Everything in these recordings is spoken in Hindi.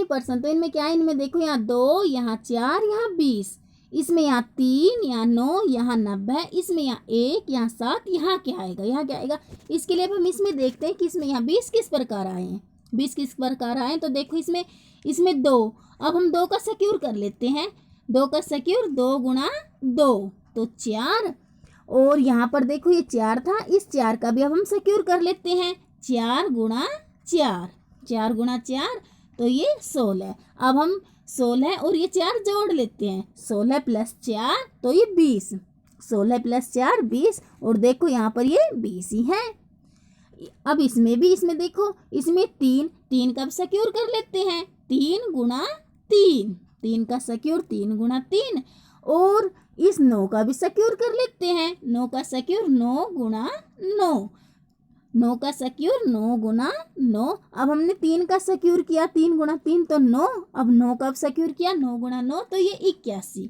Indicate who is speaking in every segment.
Speaker 1: 50%। तो इनमें क्या है, इनमें देखो यहाँ 2, यहाँ 4, यहाँ 20, इसमें यहाँ 3, यहाँ 9, यहाँ 90, इसमें यहाँ 1, यहाँ 7, यहाँ क्या आएगा, यहाँ क्या आएगा। इसके लिए अब हम इसमें देखते हैं कि इसमें यहाँ 20 किस प्रकार आए हैं, 20 किस प्रकार आए हैं। तो देखो इसमें 2, अब हम 2 का सिक्योर कर लेते हैं, 2 का सिक्योर 2 गुणा 2 तो 4, और यहाँ पर देखो ये 4 था, इस 4 का भी अब हम सिक्योर कर लेते हैं, 4 गुणा 4, 4 गुणा 4 तो ये 16। अब हम 16 और ये 4 जोड़ लेते हैं, 16 प्लस 4 तो ये 20, 16 प्लस 4 20, और देखो यहाँ पर ये 20 ही है। अब इसमें देखो, इसमें 3 का सिक्योर कर लेते हैं, 3 गुणा 3, 3 का सिक्योर 3 गुणा 3, और इस 9 का भी सिक्योर कर लेते हैं, 9 का सिक्योर 9 गुणा 9, 9 का सिक्योर 9 गुणा 9। अब हमने 3 का सिक्योर किया 3 गुणा 3 तो 9, अब 9 का सिक्योर किया 9 गुणा 9 तो ये 81।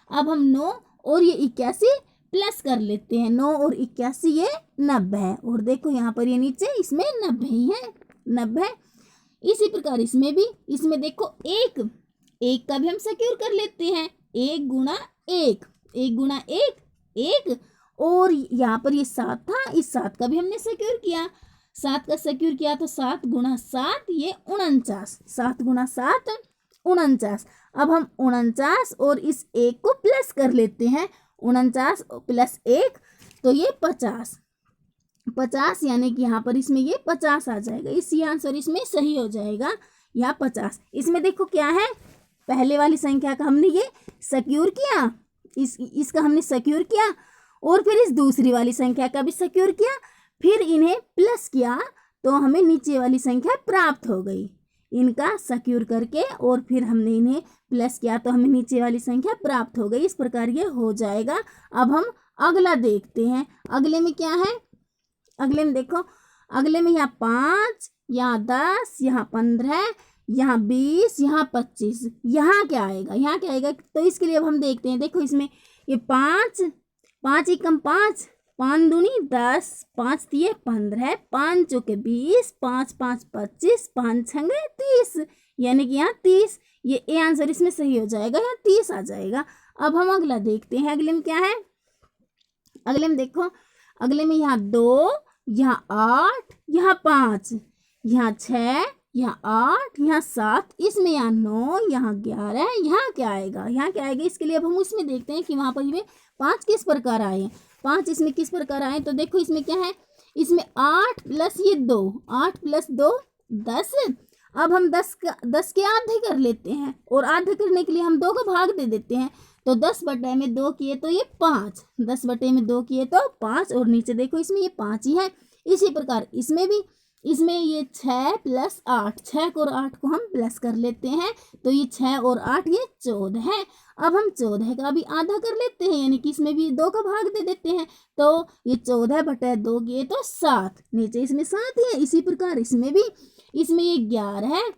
Speaker 1: अब हम 9 और ये 81 प्लस कर लेते हैं, 9 और 81 ये 90 है, और देखो यहाँ पर ये नीचे इसमें 90 ही है, 90। इसी प्रकार इसमें देखो 1 का भी हम सिक्योर कर लेते हैं, 1 गुणा 1, 1 गुणा 1 1, और यहाँ पर ये 7 था, इस 7 का भी हमने सिक्योर किया, 7 का सिक्योर किया तो 7 गुणा 7 ये 49, 7 गुणा 7 49। अब हम 49 और इस 1 को प्लस कर लेते हैं, 49 प्लस 1 तो ये 50, 50 यानी कि यहाँ पर इसमें ये 50 आ जाएगा, इसी आंसर इसमें सही हो जाएगा यहाँ 50। इसमें देखो क्या है, पहले वाली संख्या का हमने ये सिक्योर किया, इसका हमने सिक्योर किया, और फिर इस दूसरी वाली संख्या का भी सिक्योर किया, फिर इन्हें प्लस किया तो हमें नीचे वाली संख्या प्राप्त हो गई, इनका सिक्योर करके और फिर हमने इन्हें प्लस किया तो हमें नीचे वाली संख्या प्राप्त हो गई। इस प्रकार ये हो जाएगा। अब हम अगला देखते हैं, अगले में क्या है, अगले में देखो, अगले में यहाँ 5, यहाँ 10, यहाँ 15, यहाँ 20, यहाँ 25, यहाँ क्या आएगा, यहाँ क्या आएगा। तो इसके लिए अब हम देखते हैं, देखो इसमें ये 5 एकम 5, 5 दूनी 10, 5 तिये 15, 5 चौके 20, 5 5 25, 5 छंगे 30, यानी कि यहाँ 30, ये आंसर इसमें सही हो जाएगा, यहाँ 30 आ जाएगा। अब हम अगला देखते हैं, अगले में क्या है, अगले में देखो, अगले में यहाँ 2, यहाँ 8, यहाँ 5, यहाँ 6, यहाँ 8, यहाँ 7, इसमें यहाँ 9, यहाँ 11, यहाँ क्या आएगा, यहाँ क्या आएगा। इसके लिए अब हम उसमें देखते हैं कि वहाँ पर ये 5 किस प्रकार आए हैं, 5 इसमें किस प्रकार आए। तो देखो इसमें क्या है, इसमें 8 प्लस ये 2, 8 प्लस 2 10। अब हम 10 के आधे कर लेते हैं, और आधे करने के लिए हम 2 का भाग दे देते हैं, तो 10 बटे में 2 किए तो ये 5, 10 बटे में 2 किए तो 5, और नीचे देखो इसमें ये 5 ही है। इसी प्रकार इसमें भी, इसमें ये 6 प्लस 8, 6 और 8 को हम प्लस कर लेते हैं, तो ये 6 और 8 ये 14 है। अब हम 14 का भी आधा कर लेते हैं, यानी कि इसमें भी 2 का भाग दे देते हैं, तो ये 14 बटे 2 किए तो 7, नीचे इसमें 7 ही है। इसी प्रकार इसमें भी, इसमें ये 11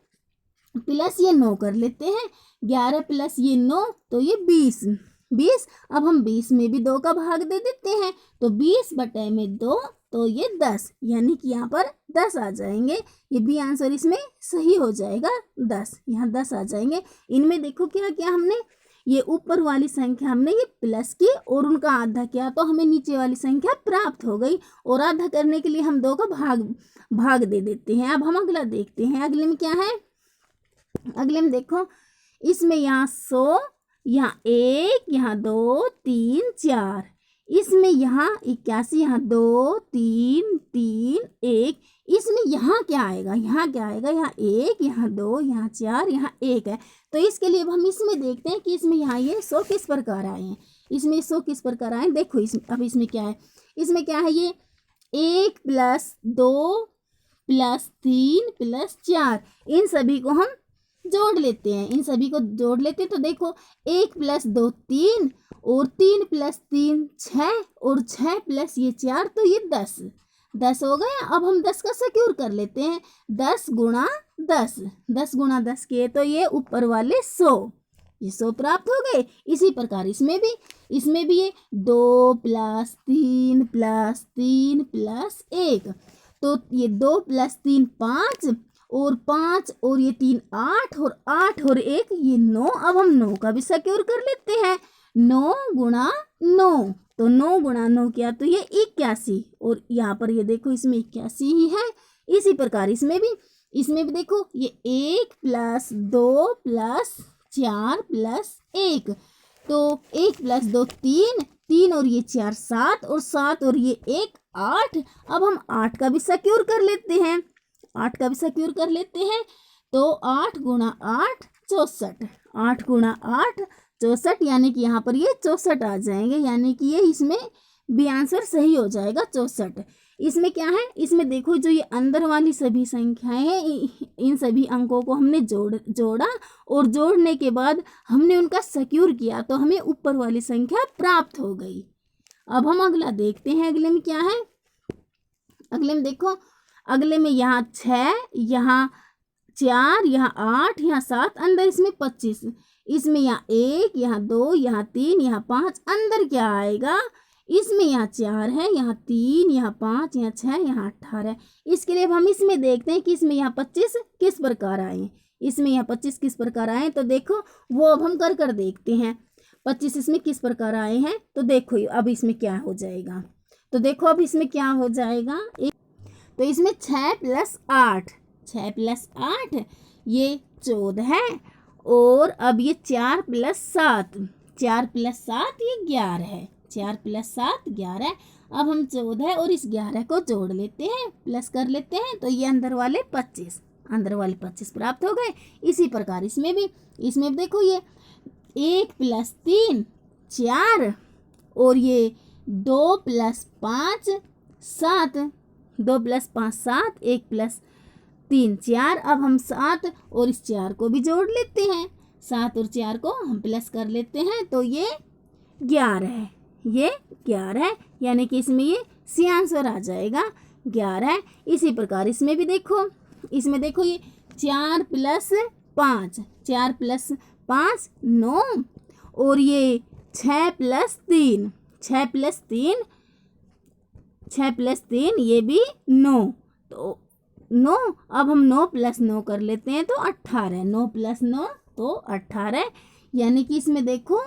Speaker 1: प्लस ये 9 कर लेते हैं, 11 प्लस ये 9 तो ये 20। अब हम 20 में भी 2 का भाग दे देते हैं, तो 20 बटे में 2 तो ये 10, यानी कि यहाँ पर 10 आ जाएंगे। ये भी आंसर इसमें सही हो जाएगा, 10, यहाँ 10 आ जाएंगे। इनमें देखो क्या क्या हमने, ये ऊपर वाली संख्या हमने ये प्लस की और उनका आधा किया तो हमें नीचे वाली संख्या प्राप्त हो गई, और आधा करने के लिए हम 2 का भाग दे देते हैं। अब हम अगला देखते हैं, अगले में क्या है, अगले में देखो, इसमें यहाँ 100, यहाँ 1, यहाँ 2, 3, 4, इसमें यहाँ 81, यहाँ 2, 3, 3, 1, इसमें यहाँ क्या आएगा, यहाँ क्या आएगा, यहाँ 1, यहाँ 2, यहाँ 4, यहाँ 1 है। तो इसके लिए अब हम इसमें देखते हैं कि इसमें यहाँ ये 100 किस प्रकार आए हैं, इसमें 100 किस प्रकार आए। देखो अब इसमें क्या है, इसमें क्या है, ये 1 प्लस 2 प्लस 3 प्लस 4, इन सभी को हम जोड़ लेते हैं, इन सभी को जोड़ लेते हैं। तो देखो 1 प्लस 2 3, और 3 प्लस 3 6, और 6 प्लस ये 4 तो ये 10 हो गया। अब हम 10 का सिक्योर कर लेते हैं, 10 गुणा 10, 10 गुणा 10 किए तो ये ऊपर वाले 100, ये 100 प्राप्त हो गए। इसी प्रकार इसमें भी ये 2 प्लस 3 प्लस 3 प्लस 1, तो ये 2 प्लस 3 5, और 5 और ये 3 8 और 8 और 1 ये 9। अब हम 9 का भी सिक्योर कर लेते हैं। 9 गुणा 9, तो 9 गुणा 9 क्या, तो ये 81। और यहाँ पर ये देखो इसमें 81 ही है। इसी प्रकार इसमें भी देखो ये 1 + 2 + 4 + 1, तो 1 + 2 3, 3 और ये 4 7 और 7 और ये 1 8। अब हम 8 का भी सिक्योर कर लेते हैं। 8 का भी सिक्योर कर लेते हैं, तो 8 गुणा 8 64। 8 गुणा 8 64, यानी कि यहाँ पर ये 64 आ जाएंगे, यानी कि ये इसमें भी आंसर सही हो जाएगा 64। इसमें क्या है, इसमें देखो जो ये अंदर वाली सभी संख्याएं हैं, इन सभी अंकों को हमने जोड़ा और जोड़ने के बाद हमने उनका सिक्योर किया, तो हमें ऊपर वाली संख्या प्राप्त हो गई। अब हम अगला देखते हैं। अगले में क्या है, अगले में देखो, अगले में यहाँ 6, यहाँ 4, यहाँ 8, यहाँ 7, अंदर इसमें 25। इसमें यहाँ 1, यहाँ 2, यहाँ 3, यहाँ 5, अंदर क्या आएगा, इसमें यहाँ 4 है, यहाँ 3, यहाँ 5, यहाँ 6, यहाँ 18। इसके लिए अब हम इसमें देखते हैं कि इसमें यहाँ 25 किस प्रकार आए। इसमें यहाँ 25 किस प्रकार आए, तो देखो वो अब हम कर देखते हैं। 25 इसमें किस प्रकार आए हैं, तो देखो अब इसमें क्या हो जाएगा। तो देखो अब इसमें क्या हो जाएगा, तो इसमें 6 + 8, 6 + 8 ये 14 है। और अब ये 4 + 7, 4 + 7 ये 11 है। 4 + 7 11। अब हम 14 और इस 11 को जोड़ लेते हैं, प्लस कर लेते हैं, तो ये अंदर वाले 25 प्राप्त हो गए। इसी प्रकार इसमें भी देखो ये 1 + 3 4 और ये 2 + 5 7, 2 + 5 7, 1 + 3 4। अब हम 7 और इस 4 को भी जोड़ लेते हैं। 7 और 4 को हम प्लस कर लेते हैं, तो ये 11 है। ये 11 है, यानी कि इसमें ये सी आंसर आ जाएगा 11 है। इसी प्रकार इसमें भी देखो, इसमें देखो ये 4 + 5, 4 + 5 9 और ये 6 + 3, 6 + 3, 6 + 3 ये भी 9, तो 9। अब हम 9 + 9 कर लेते हैं, तो 18। 9 + 9 तो 18, यानी कि इसमें देखो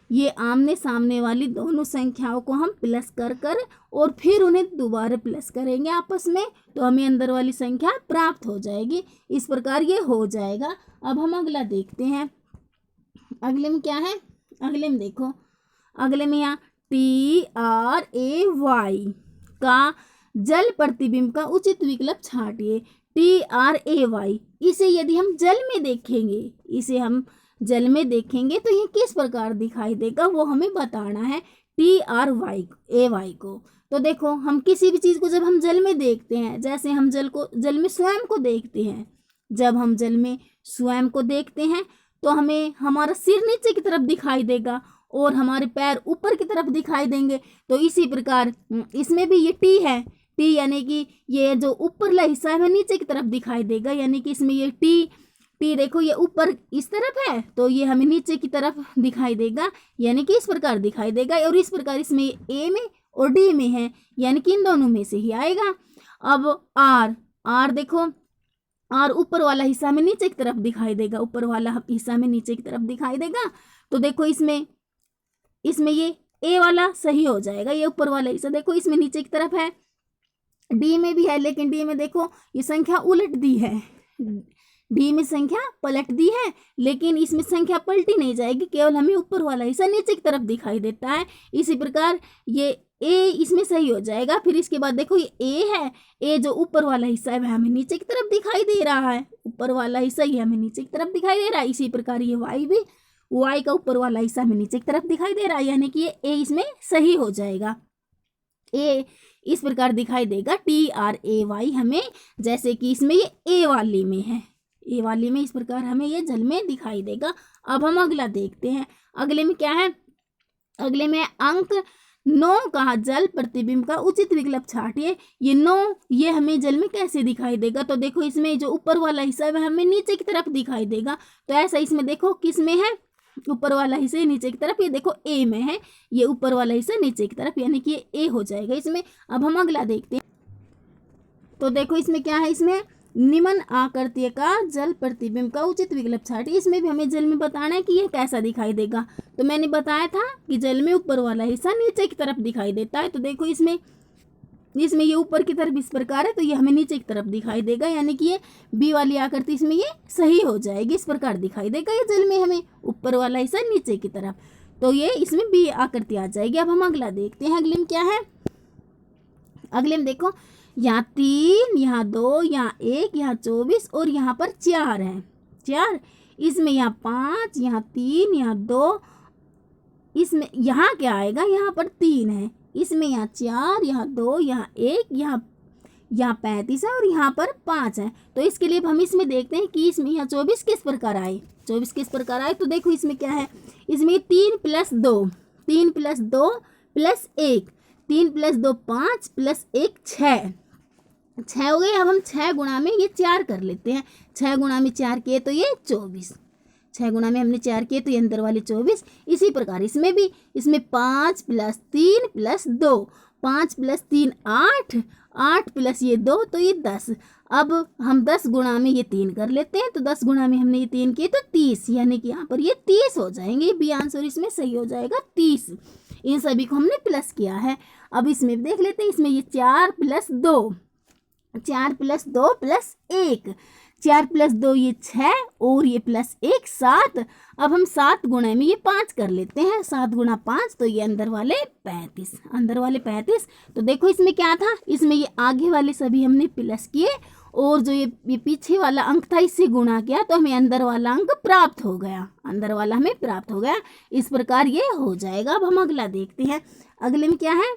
Speaker 1: ये आमने सामने वाली दोनों संख्याओं को हम प्लस कर और फिर उन्हें दोबारा प्लस करेंगे आपस में, तो हमें अंदर वाली संख्या प्राप्त हो जाएगी। इस प्रकार ये हो जाएगा। अब हम अगला देखते हैं। अगले में क्या है, अगले में देखो, अगले में यहाँ TRAY का जल प्रतिबिंब का उचित विकल्प छांटिए। TRAY, इसे यदि हम जल में देखेंगे, तो ये किस प्रकार दिखाई देगा वो हमें बताना है। TRAY को, तो देखो हम किसी भी चीज़ को जब हम जल में देखते हैं, जैसे हम जल में स्वयं को देखते हैं, जब हम जल में स्वयं को देखते हैं तो हमें हमारा सिर नीचे की तरफ दिखाई देगा और हमारे पैर ऊपर की तरफ दिखाई देंगे। तो इसी प्रकार इसमें भी ये टी है। टी यानी कि ये जो ऊपरला हिस्सा है नीचे की तरफ दिखाई देगा, यानी कि इसमें ये टी देखो ये ऊपर इस तरफ है, तो ये हमें नीचे की तरफ दिखाई देगा, यानी कि इस प्रकार दिखाई देगा। और इस प्रकार इसमें ए में और डी में है, यानी कि इन दोनों में से ही आएगा। अब आर देखो, आर ऊपर वाला हिस्सा में नीचे की तरफ दिखाई देगा, ऊपर वाला हिस्सा में नीचे की तरफ दिखाई देगा। तो देखो इसमें ये ए वाला सही हो जाएगा, ये ऊपर वाला हिस्सा देखो इसमें नीचे की तरफ है। डी में भी है, लेकिन डी में देखो ये संख्या उलट दी है, डी में संख्या पलट दी है, लेकिन इसमें संख्या पलटी नहीं जाएगी, केवल हमें ऊपर वाला हिस्सा नीचे की तरफ दिखाई देता है। इसी प्रकार ये ए इसमें सही हो जाएगा। फिर इसके बाद देखो ये ए है, ए जो ऊपर वाला हिस्सा है वह हमें नीचे की तरफ दिखाई दे रहा है, ऊपर वाला हिस्सा ये हमें नीचे की तरफ दिखाई दे रहा है। इसी प्रकार ये वाई भी, वाई का ऊपर वाला हिस्सा हमें नीचे की तरफ दिखाई दे रहा है, यानी कि ये ए इसमें सही हो जाएगा। ए इस प्रकार दिखाई देगा TRAY हमें, जैसे कि इसमें ये ए वाली में है, ए वाली में इस प्रकार हमें ये जल में दिखाई देगा। अब हम अगला देखते हैं। अगले में क्या है, अगले में अंक 9 का जल प्रतिबिंब का उचित विकल्प छांटिए। ये 9 ये हमें जल में कैसे दिखाई देगा, तो देखो इसमें जो ऊपर वाला हिस्सा है वह हमें नीचे की तरफ दिखाई देगा। तो ऐसा इसमें देखो किस में है, ऊपर वाला हिस्सा नीचे की तरफ, ये देखो ए में है, ये ऊपर वाला हिस्सा नीचे की तरफ, यानी कि ये ए हो जाएगा इसमें। अब हम अगला देखते हैं। तो देखो इसमें क्या है, इसमें निम्न आकृति का जल प्रतिबिंब का उचित विकल्प छांटिए। इसमें भी हमें जल में बताना है कि यह कैसा दिखाई देगा। तो मैंने बताया था कि जल में ऊपर वाला हिस्सा नीचे की तरफ दिखाई देता है। तो देखो इसमें ये ऊपर की तरफ इस प्रकार है, तो ये हमें नीचे की तरफ दिखाई देगा, यानी कि ये बी वाली आकृति इसमें ये सही हो जाएगी। इस प्रकार दिखाई देगा ये जल में हमें ऊपर वाला हिस्सा नीचे की तरफ, तो ये इसमें बी आकृति आ जाएगी। अब हम अगला देखते हैं। अगले में क्या है? अगले में देखो, यहाँ 3, यहाँ 2, यहाँ 1, यहाँ 24 और यहाँ पर 4 है। 4, इसमें यहाँ 5, यहाँ 3, यहाँ 2, इसमें यहाँ क्या आएगा? यहाँ पर 3 है, इसमें यहाँ 4, यहाँ 2, यहाँ 1, यहाँ 35 है और यहाँ पर 5 है। तो इसके लिए हम इसमें देखते हैं कि इसमें यहाँ 24 किस प्रकार आए। 24 किस प्रकार आए? तो देखो इसमें क्या है? इसमें 3 + 2, 3 + 2 + 1, 3 + 2 5 + 1 6 हो गए। अब हम 6 गुणा में ये 4 कर लेते हैं। 6 गुणा में 4 किए तो ये 24, 6 गुणा में हमने 4 किए तो ये अंदर वाले 24। इसी प्रकार इसमें भी, इसमें 5 + 3 + 2, 5 + 3 8, 8 + ये 2 तो ये 10। अब हम 10 गुणा में ये 3 कर लेते हैं। तो 10 गुणा में हमने ये 3 किए तो 30, यानी कि यहाँ पर ये 30 हो जाएंगे। बी आंसर इसमें सही हो जाएगा 30। इन सभी को हमने प्लस किया है। अब इसमें देख लेते हैं। इसमें ये 4 + 2, 4 + 2 + 1, 4 + 2 ये 6 और ये +1 7। अब हम 7 गुणा में ये 5 कर लेते हैं। 7 गुणा 5 तो ये अंदर वाले 35, अंदर वाले 35। तो देखो इसमें क्या था? इसमें ये आगे वाले सभी हमने प्लस किए और जो ये पीछे वाला अंक था इससे गुणा किया, तो हमें अंदर वाला अंक प्राप्त हो गया। अंदर वाला हमें प्राप्त हो गया। इस प्रकार ये हो जाएगा। अब हम अगला देखते हैं। अगले में क्या है?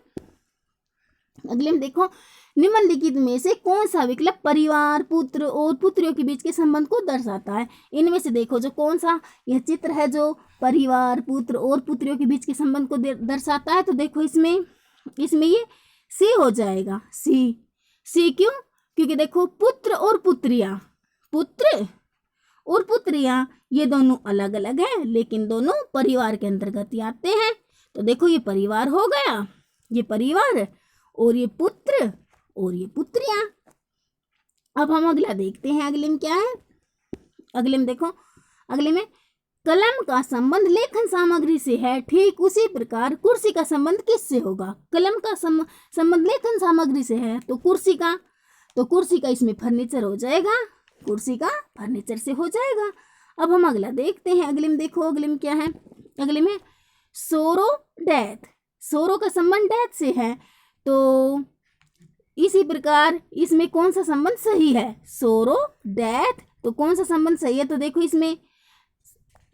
Speaker 1: अगले में देखो, निम्नलिखित में से कौन सा विकल्प परिवार, पुत्र और पुत्रियों के बीच के संबंध को दर्शाता है? इनमें से देखो जो कौन सा यह चित्र है जो परिवार, पुत्र और पुत्रियों के बीच के संबंध को दर्शाता है। तो देखो इसमें ये सी हो जाएगा। सी क्यों? क्योंकि देखो पुत्र और पुत्रियां, पुत्र और पुत्रियां ये दोनों अलग अलग हैं, लेकिन दोनों परिवार के अंतर्गत ही आते हैं। तो देखो ये परिवार हो गया, ये परिवार, और ये पुत्र और ये पुत्रियां। अब हम अगला देखते हैं। अगले में क्या है? अगले में देखो, अगले में कलम का संबंध लेखन सामग्री से है, ठीक उसी प्रकार कुर्सी का संबंध किससे होगा? कलम का संबंध लेखन सामग्री से है, तो कुर्सी का इसमें फर्नीचर हो जाएगा, कुर्सी का फर्नीचर से हो जाएगा। अब हम अगला देखते हैं। अगले में देखो, अगले में क्या है? अगले में सोरो डेथ, सोरो का संबंध डेथ से है, तो इसी प्रकार इसमें कौन सा संबंध सही है? सोरो डेथ, तो कौन सा संबंध सही है? तो देखो इसमें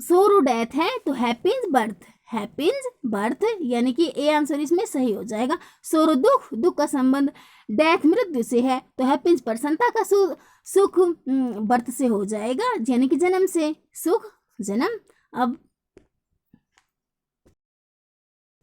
Speaker 1: सोरो डेथ है तो हैप्पीज बर्थ, हैप्पीज बर्थ, यानी कि ए आंसर इसमें सही हो जाएगा। सोरो दुख, दुख का संबंध डेथ मृत्यु से है, तो हैप्पीज प्रसन्नता का सुख बर्थ से हो जाएगा, यानी कि जन्म से, सुख जन्म। अब